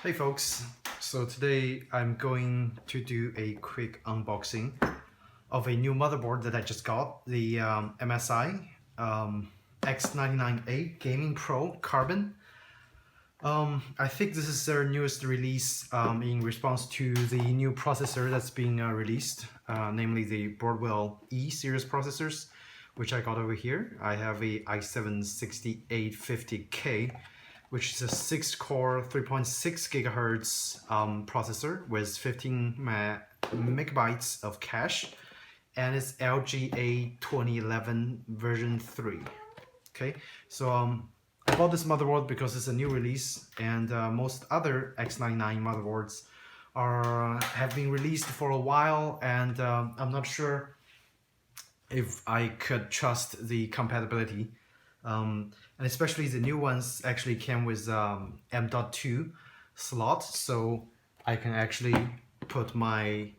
Hey folks, so today I'm going to do a quick unboxing of a new motherboard that I just got, the MSI X99A Gaming Pro Carbon. I think this is their newest release in response to the new processor that's being released, namely the Broadwell E series processors, which I got over here. I have a i7-6850K, which is a 6-core 3.6 gigahertz processor with 15 megabytes of cache, and it's LGA 2011 version 3. Okay, so I bought this motherboard because it's a new release, and most other X99 motherboards have been released for a while, and I'm not sure if I could trust the compatibility. And especially the new ones actually came with M.2 slot, so I can actually put my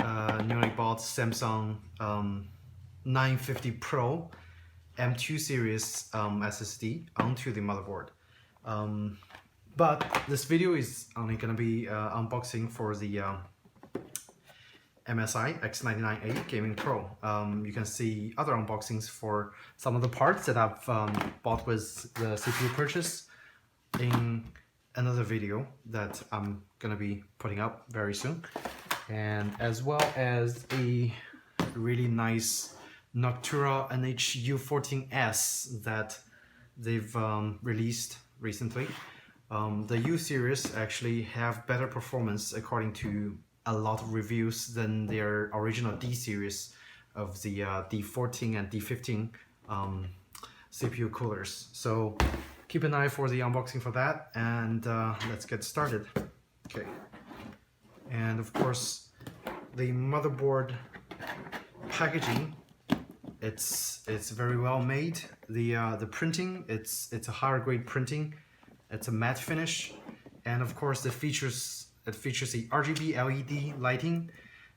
newly bought Samsung 950 Pro M2 series SSD onto the motherboard. But this video is only going to be unboxing for the MSI X99A Gaming Pro. You can see other unboxings for some of the parts that I've bought with the CPU purchase in another video that I'm going to be putting up very soon. And as well as a really nice Noctua NH-U14S that they've released recently. The U series actually have better performance according to a lot of reviews than their original D series of the D14 and D15 CPU coolers. So keep an eye for the unboxing for that, and let's get started. Okay, and of course the motherboard packaging, it's very well made. The printing, it's a higher grade printing. It's a matte finish, and of course it features the RGB LED lighting,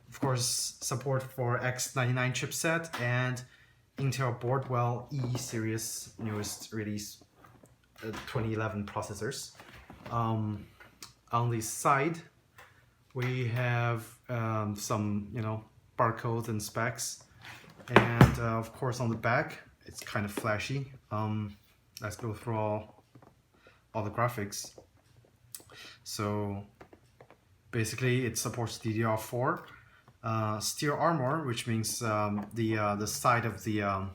of course support for X99 chipset and Intel Broadwell E series newest release 2011 processors. On the side we have some barcodes and specs, and of course on the back it's kind of flashy. Let's go through all the graphics. So basically it supports DDR4, steel armor, which means the side of the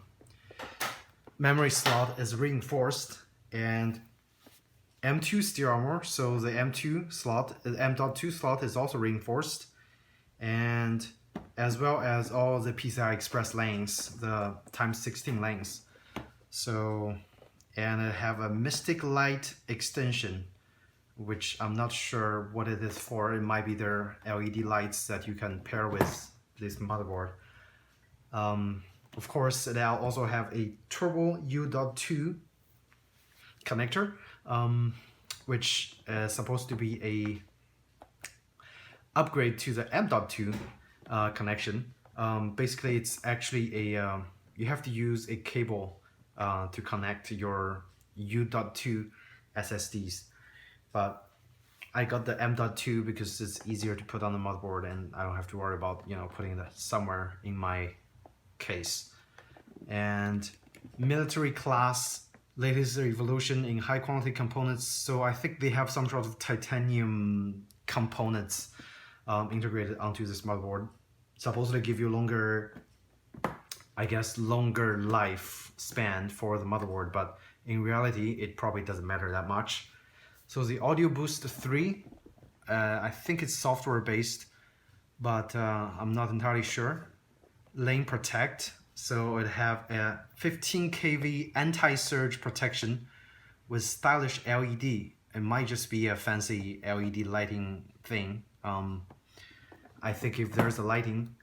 memory slot is reinforced, and M2 steel armor, so the M2 slot, the M.2 slot is also reinforced, and as well as all the PCI Express lanes, the ×16 lanes. So, and it have a Mystic Light extension, which I'm not sure what it is for. It might be their LED lights that you can pair with this motherboard. Of course, they also have a Turbo U.2 connector, which is supposed to be a upgrade to the M.2 connection. Basically, it's actually a you have to use a cable to connect your U.2 SSDs. But I got the M.2 because it's easier to put on the motherboard, and I don't have to worry about putting that somewhere in my case. And military class latest evolution in high quality components. So I think they have some sort of titanium components integrated onto this motherboard, supposedly give you longer, I guess, longer life span for the motherboard. But in reality, it probably doesn't matter that much. So the Audio Boost 3, I think it's software based, but I'm not entirely sure. Lane Protect, so it have a 15 kV anti-surge protection with stylish LED. It might just be a fancy LED lighting thing. I think if there's a lighting,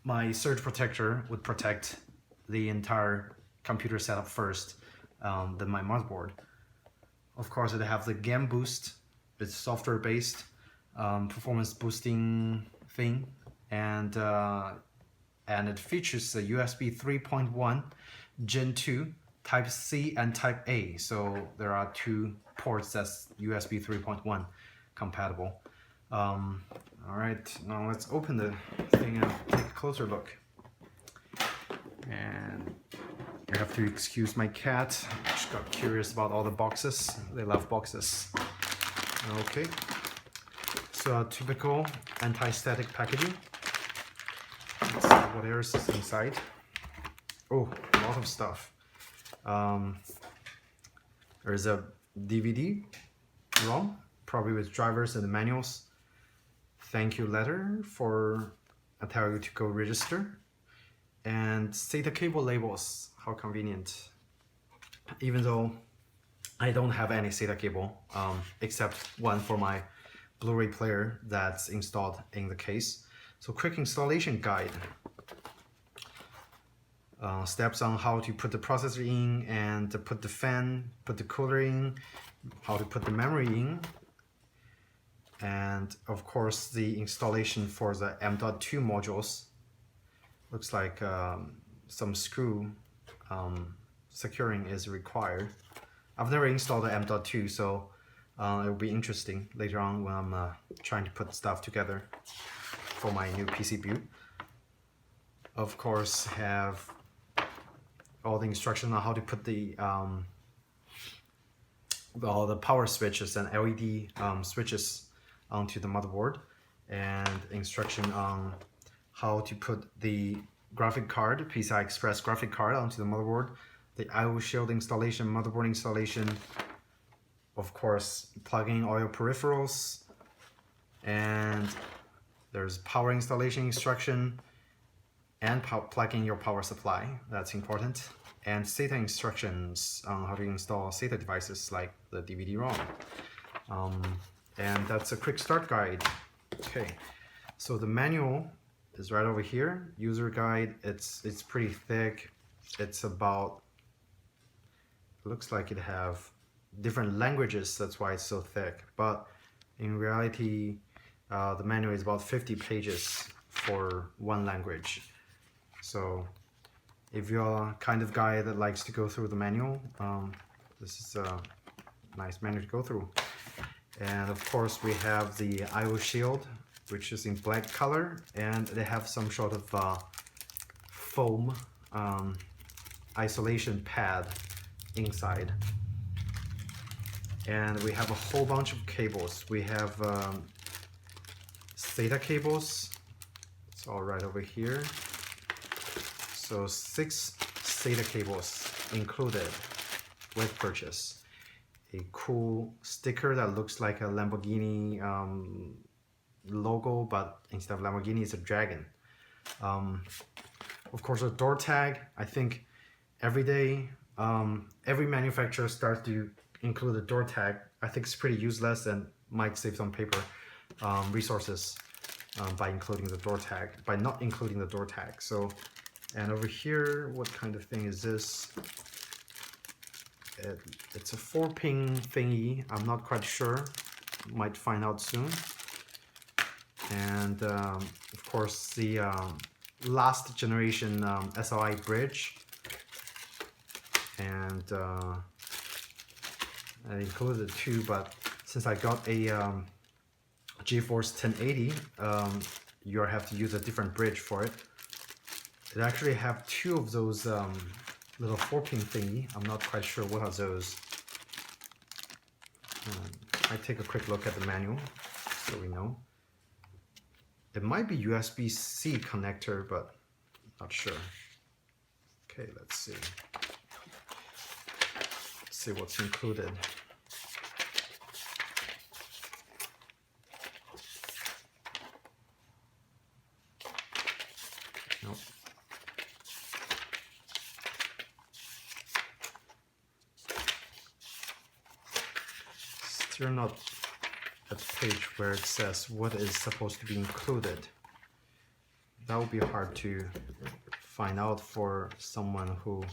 my surge protector would protect the entire computer setup first, than my motherboard. Of course, it have the Game Boost. It's software based performance boosting thing, and it features the USB 3.1 Gen 2 Type C and Type A. So there are 2 ports that's USB 3.1 compatible. Alright, now let's open the thing and take a closer look. And I have to excuse my cat. I just got curious about all the boxes. They love boxes. Okay, so typical anti-static packaging. Let's see what else is inside. Oh, a lot of stuff. There's a DVD-ROM, probably with drivers and the manuals. Thank you letter for I tell you to go register. And SATA cable labels, how convenient. Even though I don't have any SATA cable, except one for my Blu-ray player that's installed in the case. So quick installation guide. Steps on how to put the processor in and to put the fan, put the cooler in, how to put the memory in. And of course the installation for the M.2 modules. Looks like some screw securing is required. I've never installed the M.2, so it will be interesting later on when I'm trying to put stuff together for my new PC build. Of course, have all the instructions on how to put the all the power switches and LED switches onto the motherboard, and instruction on how to put the graphic card, PCI Express graphic card onto the motherboard, the I/O shield installation, motherboard installation, of course plugging all your peripherals, and there's power installation instruction, and plugging your power supply, that's important, and SATA instructions on how to install SATA devices like the DVD-ROM. And that's a quick start guide. Okay, so the manual is right over here. User guide, it's pretty thick. It's about, looks like it have different languages, that's why it's so thick. But in reality, the manual is about 50 pages for one language. So if you're a kind of guy that likes to go through the manual, this is a nice manual to go through. And of course we have the I/O shield, which is in black color, and they have some sort of foam isolation pad inside. And we have a whole bunch of cables. We have SATA cables. It's all right over here. So 6 SATA cables included with purchase. A cool sticker that looks like a Lamborghini logo, but instead of Lamborghini, it's a dragon. Of course, a door tag. I think every manufacturer starts to include a door tag. I think it's pretty useless and might save some paper resources by including the door tag, by not including the door tag. So, and over here, what kind of thing is this? It's a 4-pin thingy. I'm not quite sure. Might find out soon. And of course the last generation SLI bridge, and I included 2, but since I got a GeForce 1080, you have to use a different bridge for it. It actually have 2 of those little 4-pin thingy. I'm not quite sure what are those. I take a quick look at the manual so we know. It might be USB-C connector, but not sure. Okay, let's see. Let's see what's included. Nope. Still not at the page where it says what is supposed to be included. That would be hard to find out for someone who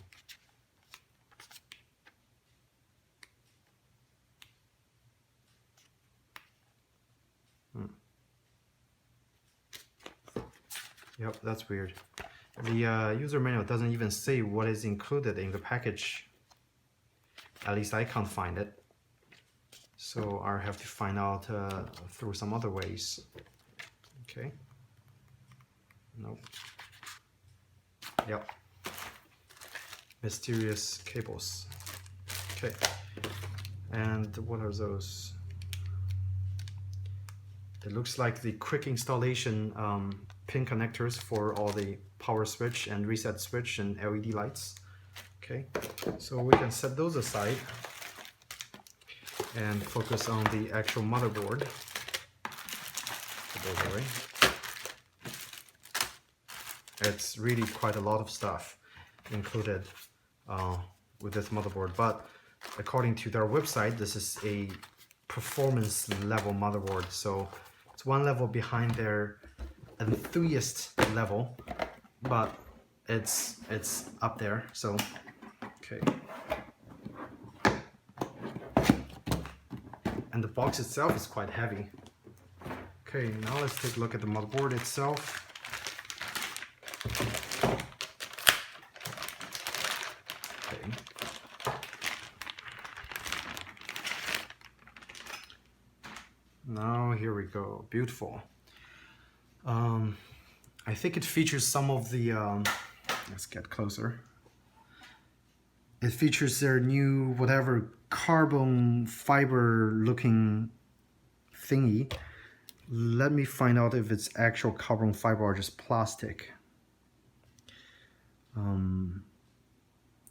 Yep, that's weird. The user manual doesn't even say what is included in the package. At least I can't find it. So I have to find out through some other ways. Okay. Nope. Yep. Mysterious cables. Okay. And what are those? It looks like the quick installation pin connectors for all the power switch and reset switch and LED lights. Okay, so we can set those aside and focus on the actual motherboard. Put those away. It's really quite a lot of stuff included with this motherboard, but according to their website, this is a performance level motherboard, so it's one level behind their enthusiast level, but it's up there. So okay, and the box itself is quite heavy. Okay, now let's take a look at the motherboard itself. Okay. Now here we go, beautiful. I think it features some of the, let's get closer. It features their new whatever carbon fiber looking thingy. Let me find out if it's actual carbon fiber or just plastic.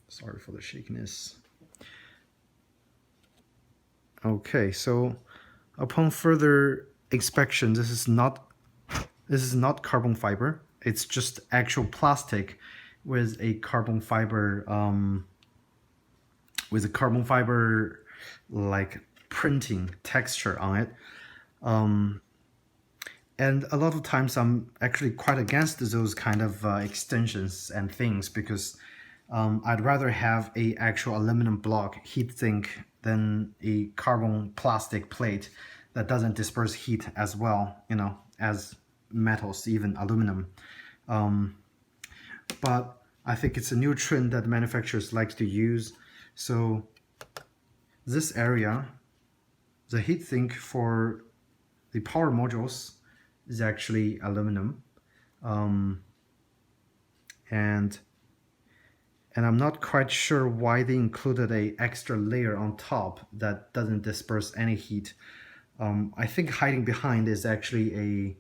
Sorry for the shakiness. Okay, so upon further inspection, this is not carbon fiber. It's just actual plastic with a carbon fiber like printing texture on it. And a lot of times I'm actually quite against those kind of extensions and things, because I'd rather have a actual aluminum block heatsink than a carbon plastic plate that doesn't disperse heat as well, you know, as metals, even aluminum. But I think it's a new trend that manufacturers like to use. So this area, the heatsink for the power modules is actually aluminum, and I'm not quite sure why they included a extra layer on top that doesn't disperse any heat. I think hiding behind is actually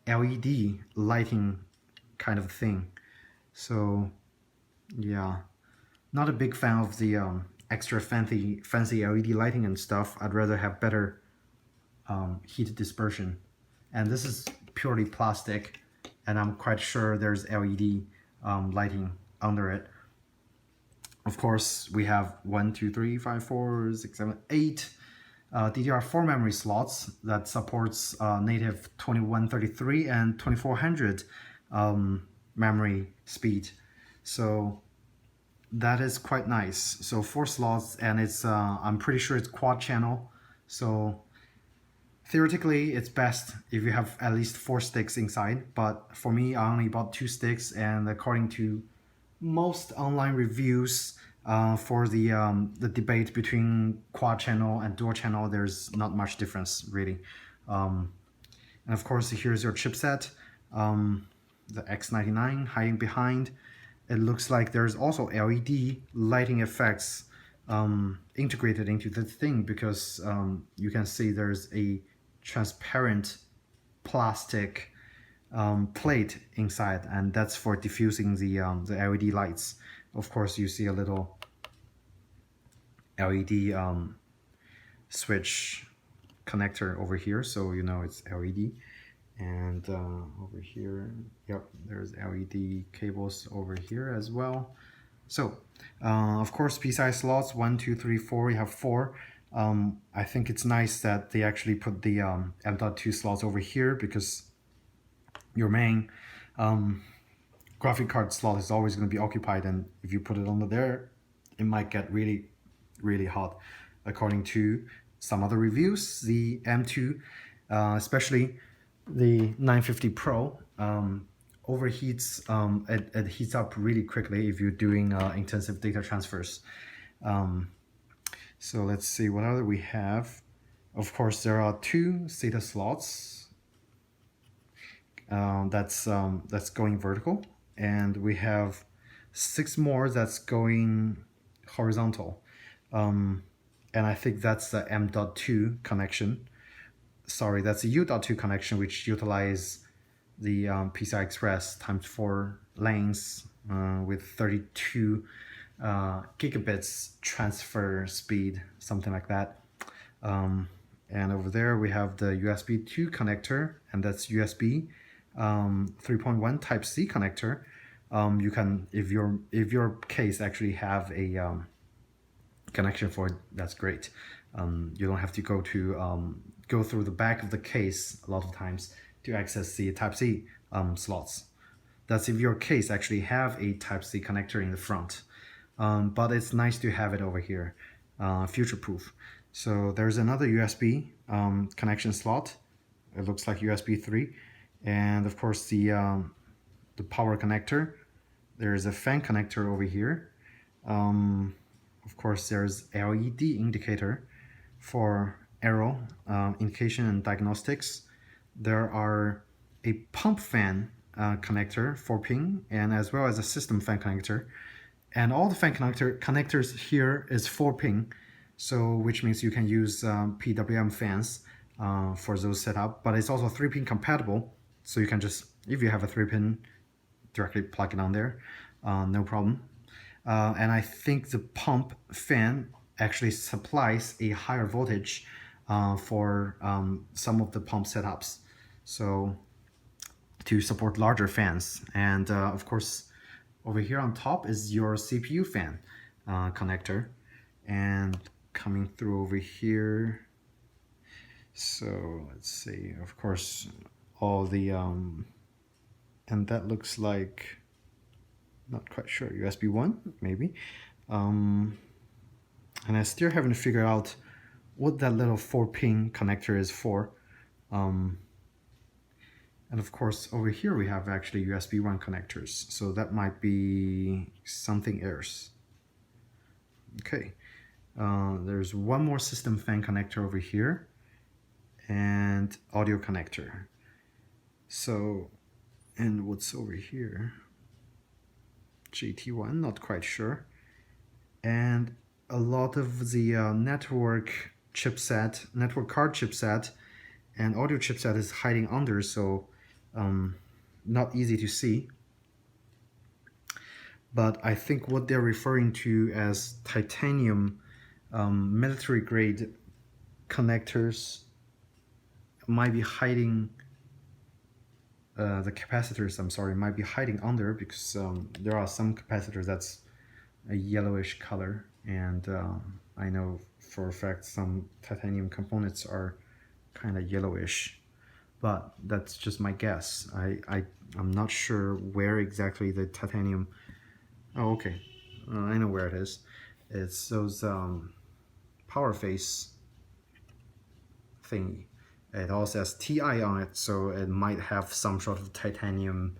a LED lighting kind of thing. So yeah, not a big fan of the extra fancy LED lighting and stuff. I'd rather have better heat dispersion. And this is purely plastic, and I'm quite sure there's LED lighting under it. Of course, we have 1, 2, 3, 5, 4, 6, 7, 8 DDR4 memory slots that supports native 2133 and 2400 memory speed. So that is quite nice. So 4 slots, and it's I'm pretty sure it's quad channel. So theoretically, it's best if you have at least 4 sticks inside, but for me, I only bought 2 sticks, and according to most online reviews for the debate between quad channel and dual channel, there's not much difference really. And of course, here's your chipset, the X99 hiding behind. It looks like there's also LED lighting effects integrated into the thing, because you can see there's a transparent plastic plate inside, and that's for diffusing the LED lights. Of course, you see a little LED switch connector over here, so you know it's LED. And over here, yep, there's LED cables over here as well. So of course, PCI slots 1, 2, 3, 4. You have 4. I think it's nice that they actually put the M.2 slots over here, because your main graphic card slot is always going to be occupied, and if you put it under there, it might get really hot. According to some other reviews, the M2, especially the 950 Pro, overheats. It heats up really quickly if you're doing intensive data transfers. So let's see what other we have. Of course, there are 2 SATA slots. That's going vertical, and we have 6 more that's going horizontal. And I think that's the M.2 connection. Sorry, that's the U.2 connection, which utilize the PCI Express ×4 lanes with 32 gigabits transfer speed, something like that. And over there we have the USB 2 connector, and that's USB 3.1 Type-C connector. You can, if your case actually have a connection for it, that's great. You don't have to go through the back of the case a lot of times to access the Type-C slots. That's if your case actually have a Type-C connector in the front. But it's nice to have it over here, future-proof. So there's another USB connection slot. It looks like USB 3, and of course the power connector. There's a fan connector over here. Of course, there's LED indicator for arrow indication and diagnostics. There are a pump fan connector 4-pin, and as well as a system fan connector. And all the fan connectors here is 4-pin, so which means you can use PWM fans for those setup. But it's also 3-pin compatible, so you can just, if you have a 3-pin, directly plug it on there, no problem. And I think the pump fan actually supplies a higher voltage for some of the pump setups, so to support larger fans. And of course, over here on top is your CPU fan connector, and coming through over here. So let's see, of course, all the and that looks like, not quite sure, USB 1 maybe. And I still haven't figured out what that little 4-pin connector is for. And of course, over here we have actually USB 1 connectors, so that might be something else. Okay, there's one more system fan connector over here, and audio connector. So, and what's over here? GT1, not quite sure. And a lot of the network chipset, network card chipset, and audio chipset is hiding under, so not easy to see. But I think what they're referring to as titanium military grade connectors might be hiding the capacitors, I'm sorry, might be hiding under, because there are some capacitors that's a yellowish color, and I know for a fact some titanium components are kind of yellowish, but that's just my guess. I'm not sure where exactly the titanium. Oh, okay, I know where it is. It's those power face thingy. It also has TI on it, so it might have some sort of titanium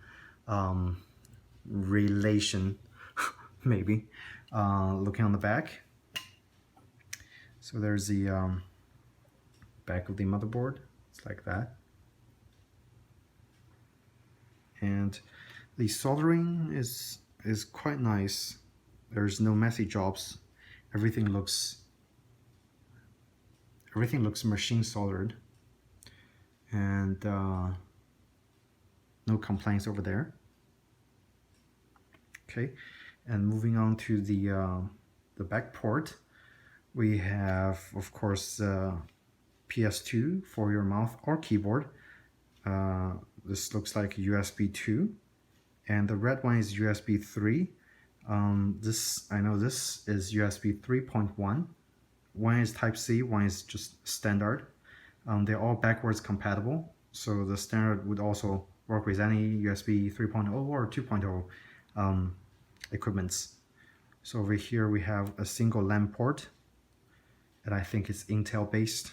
relation, maybe. Looking on the back, so there's the back of the motherboard. It's like that. And the soldering is quite nice. There's no messy jobs. Everything looks machine soldered, and no complaints over there. Okay, and moving on to the back port, we have, of course, PS2 for your mouse or keyboard. This looks like USB 2, and the red one is USB 3. I know this is USB 3.1. One is Type-C, one is just standard. They're all backwards compatible, so the standard would also work with any USB 3.0 or 2.0 equipments. So over here we have a single LAN port, and I think it's Intel based.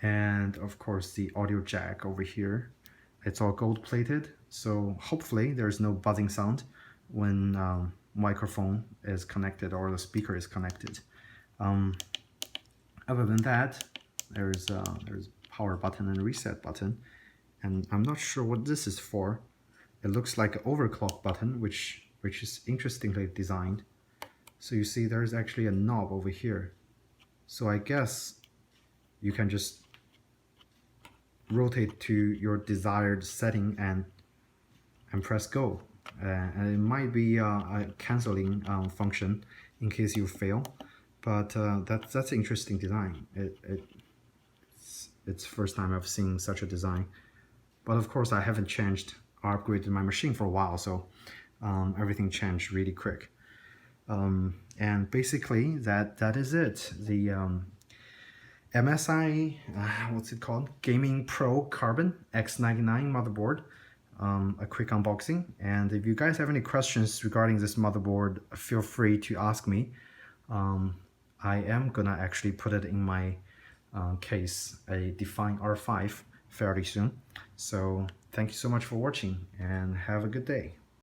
And of course the audio jack over here. It's all gold plated, so hopefully there's no buzzing sound when microphone is connected or the speaker is connected. Other than that, there's power button and reset button, and I'm not sure what this is for. It looks like an overclock button, which is interestingly designed. So you see there's actually a knob over here. So I guess you can just rotate to your desired setting and press go. And it might be a canceling function in case you fail. But that's an interesting design. It's the first time I've seen such a design. But of course I haven't changed or upgraded my machine for a while, so everything changed really quick. And basically that is it. The MSI, what's it called? Gaming Pro Carbon X99 motherboard. A quick unboxing. And if you guys have any questions regarding this motherboard, feel free to ask me. I am gonna actually put it in my case, a Define R5 fairly soon. So thank you so much for watching and have a good day.